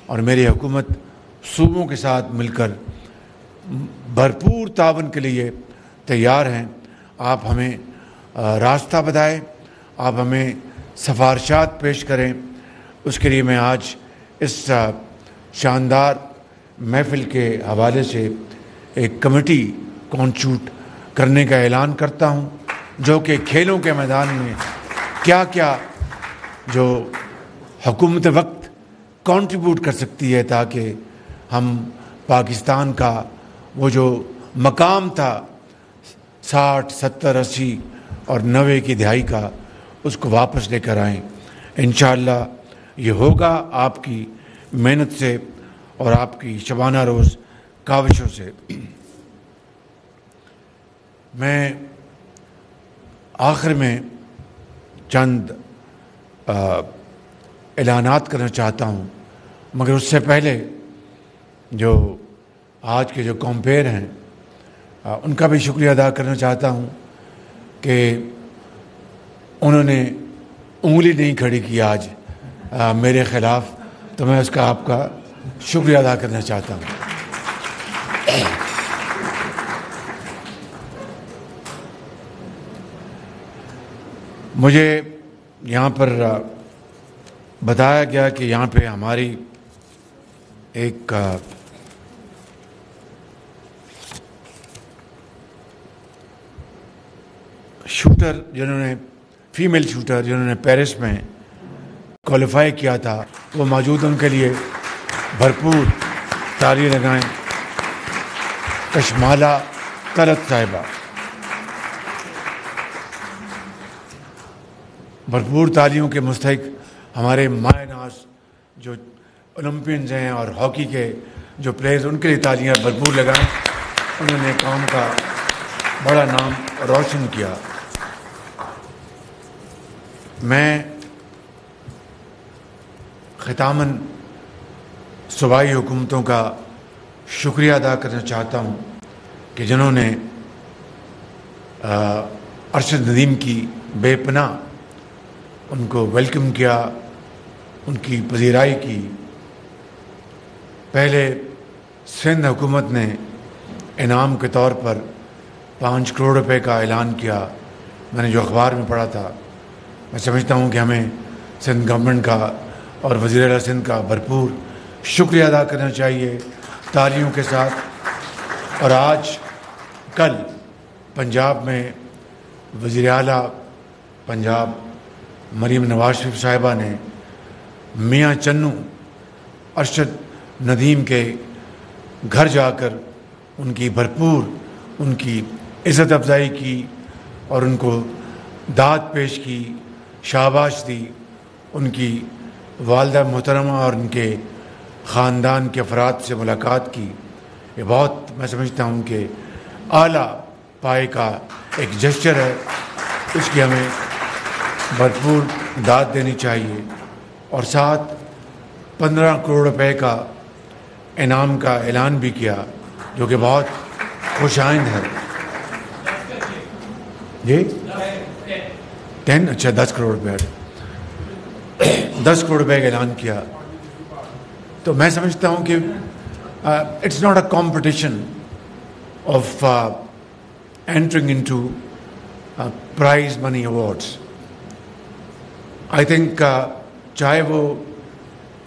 اور میری حکومت صوبوں کے ساتھ مل کر بھرپور تعاون کے لیے تیار ہیں. آپ ہمیں راستہ بتائیں, آپ ہمیں سفارشات پیش کریں. اس کے لیے میں آج اس شاندار محفل کے حوالے سے ایک کمیٹی کانسٹیٹیوٹ کرنے کا اعلان کرتا ہوں, جو کہ کھیلوں کے میدان میں کیا کیا جو حکومت وقت کنٹریبیوٹ کر سکتی ہے, تاکہ ہم پاکستان کا وہ جو مقام تھا 60, 70, 80 اور 90 کی دہائی کا, اس کو واپس لے کر آئیں. انشاءاللہ یہ ہوگا آپ کی محنت سے اور آپ کی شبانہ روز کاوشوں سے. میں آخر میں چند اعلانات کرنا چاہتا ہوں, مگر اس سے پہلے جو آج کے جو کمپیئر ہیں ان کا بھی شکریہ ادا کرنا چاہتا ہوں کہ انہوں نے انگلی نہیں کھڑی کی آج میرے خلاف, تو میں اس کا آپ کا شکریہ ادا کرنا چاہتا ہوں. مجھے یہاں پر بتایا گیا کہ یہاں پہ ہماری ایک شوٹر جنہوں نے فیمیل شوٹر جنہوں نے پیرس میں کوالیفائی کیا تھا وہ موجود, ان کے لیے بھرپور تالی لگائیں. کشمالہ طلعت صاحبہ, بھرپور تالیوں کے مستحق ہمارے مائع ناز جو اولمپئنز ہیں اور ہاکی کے جو پلیئرز, ان کے لیے تالیاں بھرپور لگائیں. انہوں نے قوم کا بڑا نام روشن کیا. میں ختاماً صوبائی حکومتوں کا شکریہ ادا کرنا چاہتا ہوں کہ جنہوں نے ارشد ندیم کی بے پناہ ان کو ویلکم کیا, ان کی پذیرائی کی. پہلے سندھ حکومت نے انعام کے طور پر 5 کروڑ روپے کا اعلان کیا. میں نے جو اخبار میں پڑھا تھا, میں سمجھتا ہوں کہ ہمیں سندھ گورنمنٹ کا اور وزیر اعلیٰ سندھ کا بھرپور شکریہ ادا کرنا چاہیے تالیوں کے ساتھ. اور آج کل پنجاب میں وزیر اعلیٰ پنجاب مریم نواز شریف صاحبہ نے میاں چنو ارشد ندیم کے گھر جا کر ان کی بھرپور ان کی عزت افزائی کی اور ان کو داد پیش کی, شاباش دی. ان کی والدہ محترمہ اور ان کے خاندان کے افراد سے ملاقات کی. یہ بہت میں سمجھتا ہوں کہ اعلیٰ پائے کا ایک جسچر ہے, اس کی ہمیں بھرپور داد دینی چاہیے. اور ساتھ 15 کروڑ روپے کا انعام کا اعلان بھی کیا, جو کہ بہت خوش آئند ہے. جی 10 اچھا 10 کروڑ روپے 10 کروڑ روپے کا اعلان کیا. تو میں سمجھتا ہوں کہ it's not a competition of entering into prize money awards. I think چاہے وہ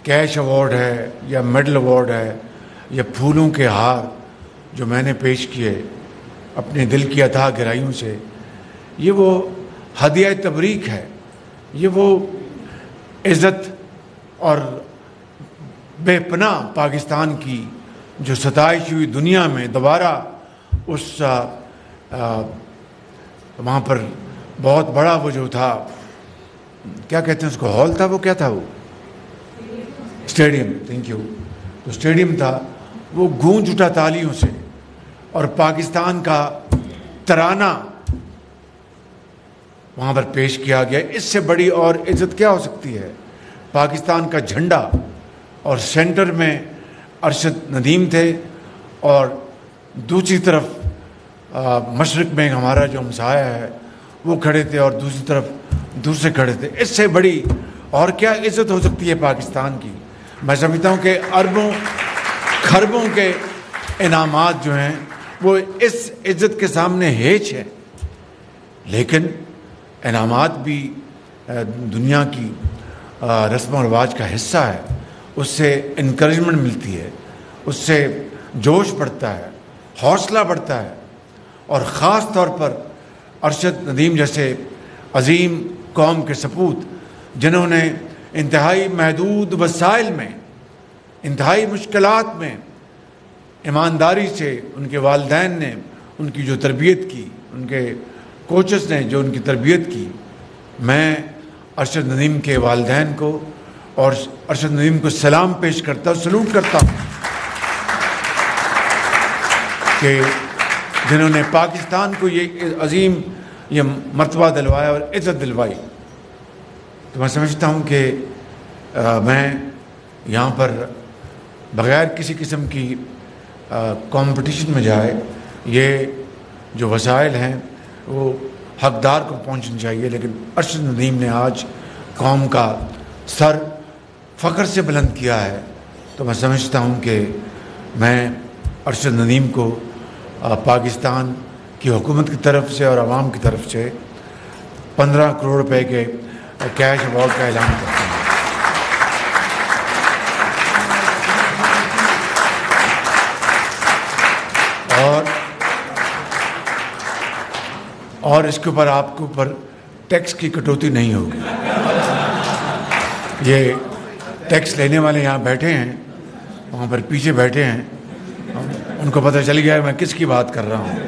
کیش ایوارڈ ہے یا میڈل ایوارڈ ہے یا پھولوں کے ہار جو میں نے پیش کیے اپنے دل کی اتھاہ گہرائیوں سے, یہ وہ ہدیہ تبریک ہے, یہ وہ عزت اور بے پناہ پاکستان کی جو ستائش ہوئی دنیا میں دوبارہ اس وہاں پر بہت بڑا وہ جو تھا, کیا کہتے ہیں اس کو, ہال تھا, وہ کیا تھا, وہ اسٹیڈیم, تھینک یو, تو اسٹیڈیم تھا, وہ گونج اٹھا تالیوں سے اور پاکستان کا ترانہ وہاں پر پیش کیا گیا. اس سے بڑی اور عزت کیا ہو سکتی ہے؟ پاکستان کا جھنڈا اور سینٹر میں ارشد ندیم تھے اور دوسری طرف مشرق میں ہمارا جو ہمسایہ ہے وہ کھڑے تھے اور دوسری طرف دوسرے کھڑے تھے. اس سے بڑی اور کیا عزت ہو سکتی ہے پاکستان کی؟ میں سمجھتا ہوں کہ اربوں خربوں کے انعامات جو ہیں وہ اس عزت کے سامنے ہیچ ہے، لیکن انعامات بھی دنیا کی رسم و رواج کا حصہ ہے. اس سے انکریجمنٹ ملتی ہے، اس سے جوش بڑھتا ہے، حوصلہ بڑھتا ہے. اور خاص طور پر ارشد ندیم جیسے عظیم قوم کے سپوت، جنہوں نے انتہائی محدود وسائل میں، انتہائی مشکلات میں ایمانداری سے، ان کے والدین نے ان کی جو تربیت کی، ان کے کوچز نے جو ان کی تربیت کی، میں ارشد ندیم کے والدین کو اور ارشد ندیم کو سلام پیش کرتا ہوں، سلوٹ کرتا ہوں کہ جنہوں نے پاکستان کو یہ عظیم یہ مرتبہ دلوایا اور عزت دلوائی. تو میں سمجھتا ہوں کہ میں یہاں پر بغیر کسی قسم کی کمپٹیشن میں جائے، یہ جو وسائل ہیں وہ حقدار کو پہنچنی چاہیے. لیکن ارشد ندیم نے آج قوم کا سر فخر سے بلند کیا ہے. تو میں سمجھتا ہوں کہ میں ارشد ندیم کو پاکستان کی حکومت کی طرف سے اور عوام کی طرف سے 15 کروڑ روپے کے کیش ایوارڈ کا اعلان کرتا ہوں. اور اس کے اوپر آپ کے اوپر ٹیکس کی کٹوتی نہیں ہوگی. یہ ٹیکس لینے والے یہاں بیٹھے ہیں، وہاں پر پیچھے بیٹھے ہیں، ان کو پتہ چل گیا ہے میں کس کی بات کر رہا ہوں.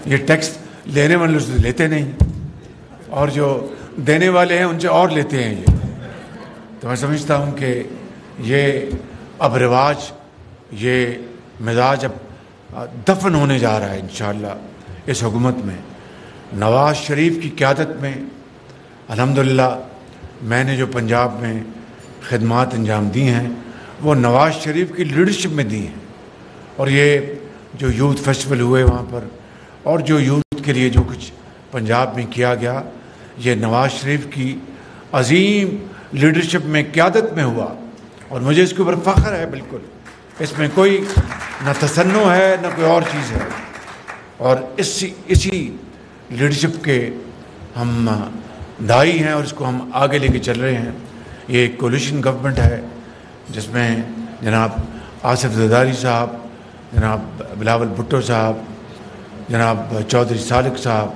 یہ ٹیکس لینے والے سے لیتے نہیں، اور جو دینے والے ہیں ان سے اور لیتے ہیں یہ. تو میں سمجھتا ہوں کہ یہ اب رواج، یہ مزاج اب دفن ہونے جا رہا ہے انشاءاللہ اس حکومت میں. نواز شریف کی قیادت میں الحمدللہ میں نے جو پنجاب میں خدمات انجام دی ہیں وہ نواز شریف کی لیڈرشپ میں دی ہیں. اور یہ جو یوتھ فیسٹیول ہوئے وہاں پر، اور جو یوتھ کے لیے جو کچھ پنجاب میں کیا گیا، یہ نواز شریف کی عظیم لیڈرشپ میں، قیادت میں ہوا. اور مجھے اس کے اوپر فخر ہے. بالکل اس میں کوئی نہ تصنع ہے نہ کوئی اور چیز ہے. اور اسی لیڈرشپ کے ہم دائی ہیں اور اس کو ہم آگے لے کے چل رہے ہیں. یہ ایک کولیشن گورنمنٹ ہے جس میں جناب آصف زرداری صاحب، جناب بلاول بھٹو صاحب، جناب چودھری سالک صاحب،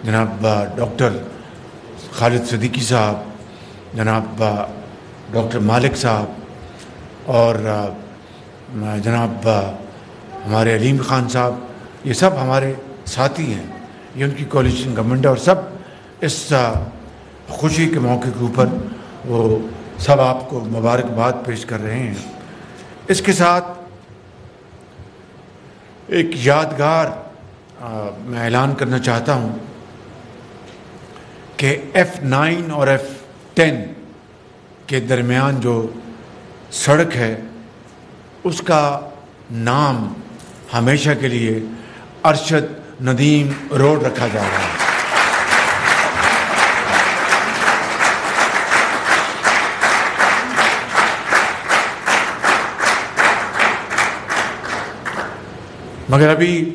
جناب ڈاکٹر خالد صدیقی صاحب، جناب ڈاکٹر مالک صاحب اور جناب ہمارے علیم خان صاحب، یہ سب ہمارے ساتھی ہیں. یہ ان کی کولیشن گورنمنٹ ہے اور سب اس خوشی کے موقع کے اوپر وہ سب آپ کو مبارکباد پیش کر رہے ہیں. اس کے ساتھ ایک یادگار میں اعلان کرنا چاہتا ہوں کہ F9 اور F10 کے درمیان جو سڑک ہے اس کا نام ہمیشہ کے لیے ارشد ندیم روڈ رکھا جا رہا ہے. مگر ابھی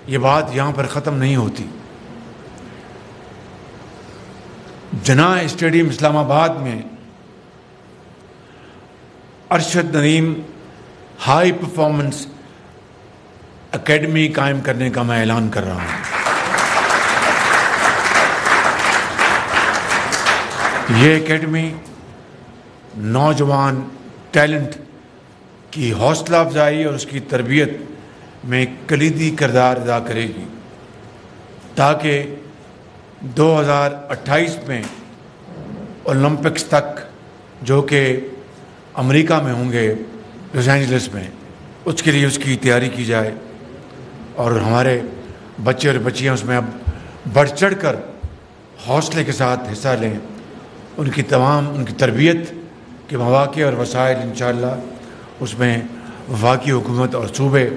یہ بات یہاں پر ختم نہیں ہوتی. جناح اسٹیڈیم اسلام آباد میں Arshad Nadeem high performance academy قائم کرنے کا میں اعلان کر رہا ہوں. یہ اکیڈمی نوجوان ٹیلنٹ کی حوصلہ افزائی اور اس کی تربیت میں ایک کلیدی کردار ادا کرے گی تاکہ 2028 میں اولمپکس تک، جو کہ امریکہ میں ہوں گے، لاس اینجلس میں، اس کے لیے اس کی تیاری کی جائے اور ہمارے بچے اور بچیاں اس میں اب بڑھ چڑھ کر حوصلے کے ساتھ حصہ لیں. ان کی تربیت کے مواقع اور وسائل انشاءاللہ اس میں وفاقی حکومت اور صوبے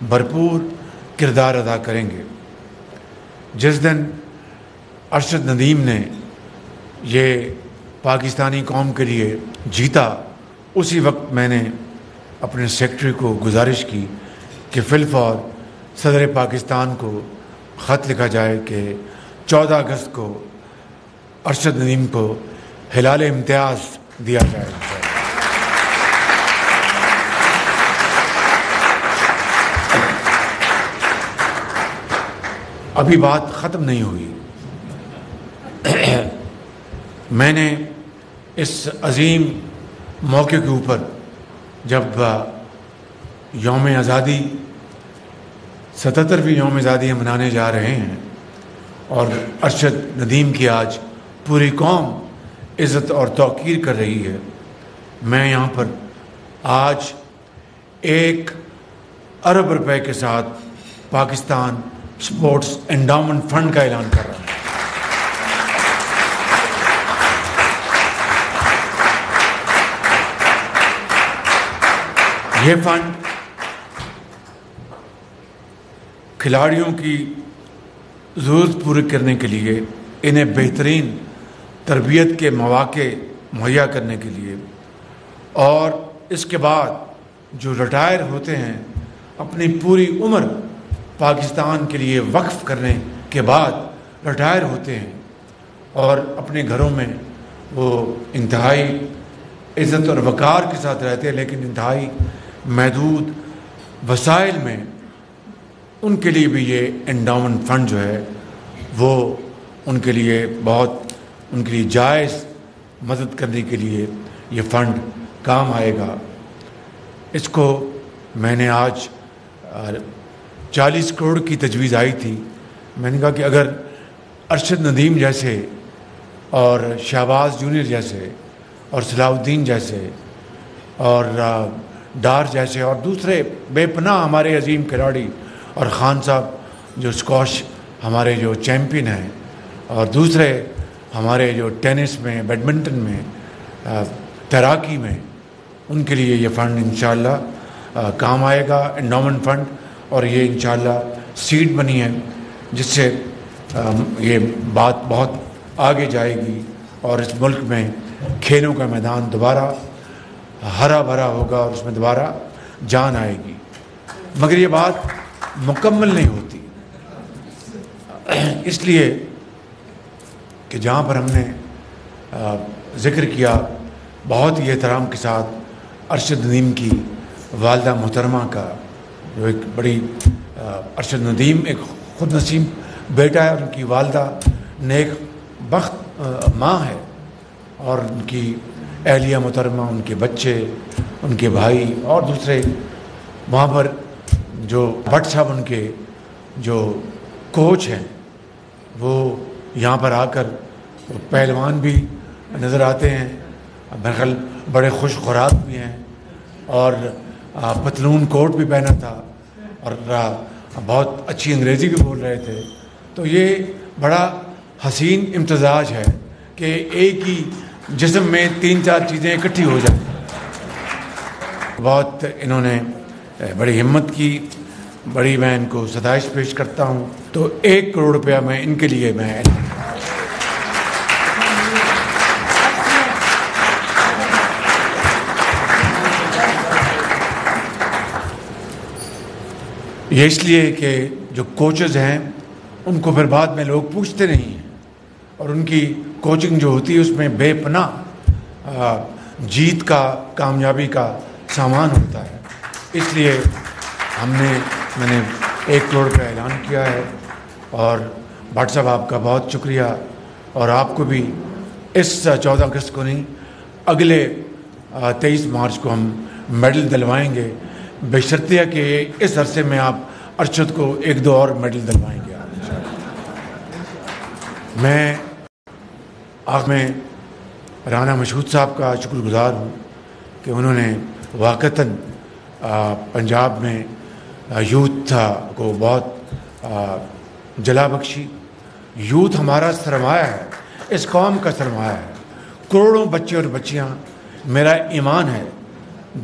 بھرپور کردار ادا کریں گے. جس دن ارشد ندیم نے یہ پاکستانی قوم کے لیے جیتا اسی وقت میں نے اپنے سیکرٹری کو گزارش کی کہ فی الفور صدر پاکستان کو خط لکھا جائے کہ 14 اگست کو ارشد ندیم کو ہلال امتیاز دیا جائے۔ ابھی بات ختم نہیں ہوئی۔ میں نے اس عظیم موقع کے اوپر جب یوم آزادی 77ویں یوم آزادی منانے جا رہے ہیں اور ارشد ندیم کی آج پوری قوم عزت اور توقیر کر رہی ہے، میں یہاں پر آج 1 ارب روپے کے ساتھ پاکستان اسپورٹس انڈاؤمنٹ فنڈ کا اعلان کر رہا ہوں۔ یہ فنڈ کھلاڑیوں کی ضرورت پوری کرنے کے لیے، انہیں بہترین تربیت کے مواقع مہیا کرنے کے لیے، اور اس کے بعد جو ریٹائر ہوتے ہیں اپنی پوری عمر پاکستان کے لیے وقف کرنے کے بعد ریٹائر ہوتے ہیں اور اپنے گھروں میں وہ انتہائی عزت اور وقار کے ساتھ رہتے ہیں، لیکن انتہائی محدود وسائل میں، ان کے لیے بھی یہ انڈاؤمنٹ فنڈ جو ہے وہ ان کے لیے بہت، ان کے لیے جائز مدد کرنے کے لیے یہ فنڈ کام آئے گا۔ اس کو میں نے آج 40 کروڑ کی تجویز آئی تھی، میں نے کہا کہ اگر ارشد ندیم جیسے اور شہباز جونیئر جیسے اور صلاح الدین جیسے اور ڈار جیسے اور دوسرے بے پناہ ہمارے عظیم کھلاڑی، اور خان صاحب جو اسکواش ہمارے جو چیمپئن ہیں، اور دوسرے ہمارے جو ٹینس میں، بیڈمنٹن میں، تیراکی میں، ان کے لیے یہ فنڈ انشاءاللہ کام آئے گا، انڈاؤمنٹ فنڈ، اور یہ انشاءاللہ سیٹ بنی ہے جس سے یہ بات بہت آگے جائے گی اور اس ملک میں کھیلوں کا میدان دوبارہ ہرا بھرا ہوگا اور اس میں دوبارہ جان آئے گی۔ مگر یہ بات مکمل نہیں ہوتی، اس لیے کہ جہاں پر ہم نے ذکر کیا بہت ہی احترام کے ساتھ ارشد ندیم کی والدہ محترمہ کا، جو ایک بڑی ارشد ندیم ایک خود نصیب بیٹا ہے، اور ان کی والدہ نیک بخت ماں ہے، اور ان کی اہلیہ محترمہ، ان کے بچے، ان کے بھائی اور دوسرے وہاں پر جو بٹ صاحب ان کے جو کوچ ہیں، وہ یہاں پر آ کر پہلوان بھی نظر آتے ہیں، میرے خیال بڑے خوش خوراک بھی ہیں، اور پتلون کوٹ بھی پہنا تھا، اور بہت اچھی انگریزی بھی بول رہے تھے۔ تو یہ بڑا حسین امتزاج ہے کہ ایک ہی جسم میں 3-4 چیزیں اکٹھی ہو جائیں۔ بہت انہوں نے بڑی ہمت کی، بڑی میں ان کو ستائش پیش کرتا ہوں۔ تو 1 کروڑ روپیہ میں ان کے لیے میں یہ اس لیے کہ جو کوچز ہیں ان کو پھر بعد میں لوگ پوچھتے نہیں ہیں، اور ان کی کوچنگ جو ہوتی ہے اس میں بے پناہ جیت کا، کامیابی کا سامان ہوتا ہے۔ اس لیے میں نے 1 کروڑ کا اعلان کیا ہے، اور بھٹ صاحب آپ کا بہت شکریہ، اور آپ کو بھی اس 14 اگست کو نہیں، اگلے 23 مارچ کو ہم میڈل دلوائیں گے، بشرطیہ کہ اس عرصے میں آپ ارشد کو 1-2 اور میڈل دلوائیں گے۔ میں رانا مشہود صاحب کا شکر گزار ہوں کہ انہوں نے واقعتاً پنجاب میں یوتھ کو بہت جلا بخشی۔ یوتھ ہمارا سرمایہ ہے، اس قوم کا سرمایہ ہے، کروڑوں بچے اور بچیاں، میرا ایمان ہے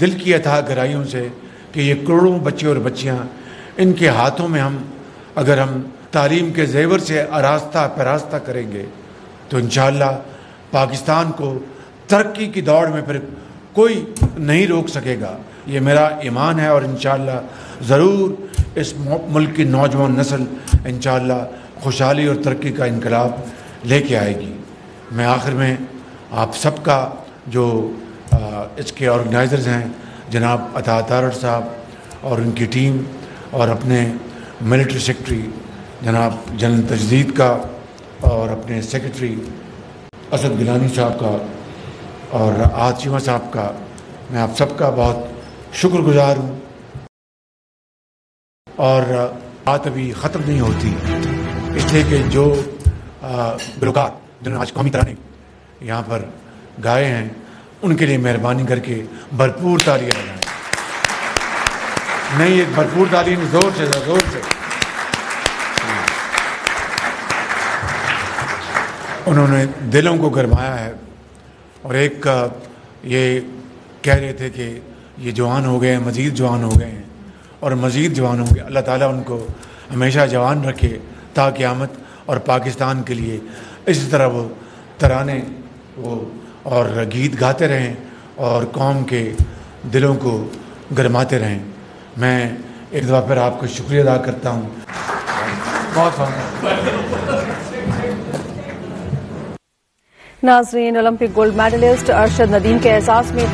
دل کی عطا گرائیوں سے کہ یہ کروڑوں بچے اور بچیاں، ان کے ہاتھوں میں اگر ہم تعلیم کے زیور سے آراستہ پیراستہ کریں گے تو انشاءاللہ پاکستان کو ترقی کی دوڑ میں پھر کوئی نہیں روک سکے گا. یہ میرا ایمان ہے اور انشاءاللہ ضرور اس ملک کی نوجوان نسل انشاءاللہ خوشحالی اور ترقی کا انقلاب لے کے آئے گی. میں آخر میں آپ سب کا جو اس کے آرگنائزرز ہیں جناب عطا تارڑ صاحب اور ان کی ٹیم اور اپنے ملٹری سیکرٹری جناب جنرل تجدید کا اور اپنے سیکرٹری اسد گیلانی صاحب کا اور آج چیمہ صاحب کا میں آپ سب کا بہت شکر گزار ہوں. اور بات ابھی ختم نہیں ہوتی اس لیے کہ جو گلوکار جنہوں نے آج قومی ترانے یہاں پر گائے ہیں ان کے لیے مہربانی کر کے بھرپور تالیاں بجائیں. نہیں ایک بھرپور تالیاں زور سے. انہوں نے دلوں کو گرمایا ہے اور ایک یہ کہہ رہے تھے کہ یہ جوان ہو گئے ہیں مزید جوان ہو گئے ہیں اور مزید جوان ہوں گے. اللہ تعالیٰ ان کو ہمیشہ جوان رکھے تا قیامت اور پاکستان کے لیے اسی طرح وہ ترانے وہ اور گیت گاتے رہیں اور قوم کے دلوں کو گرماتے رہیں. میں ایک دفعہ پھر آپ کو شکریہ ادا کرتا ہوں. ناظرین، Olympic gold medalist Arshad Nadeem کے اعزاز میں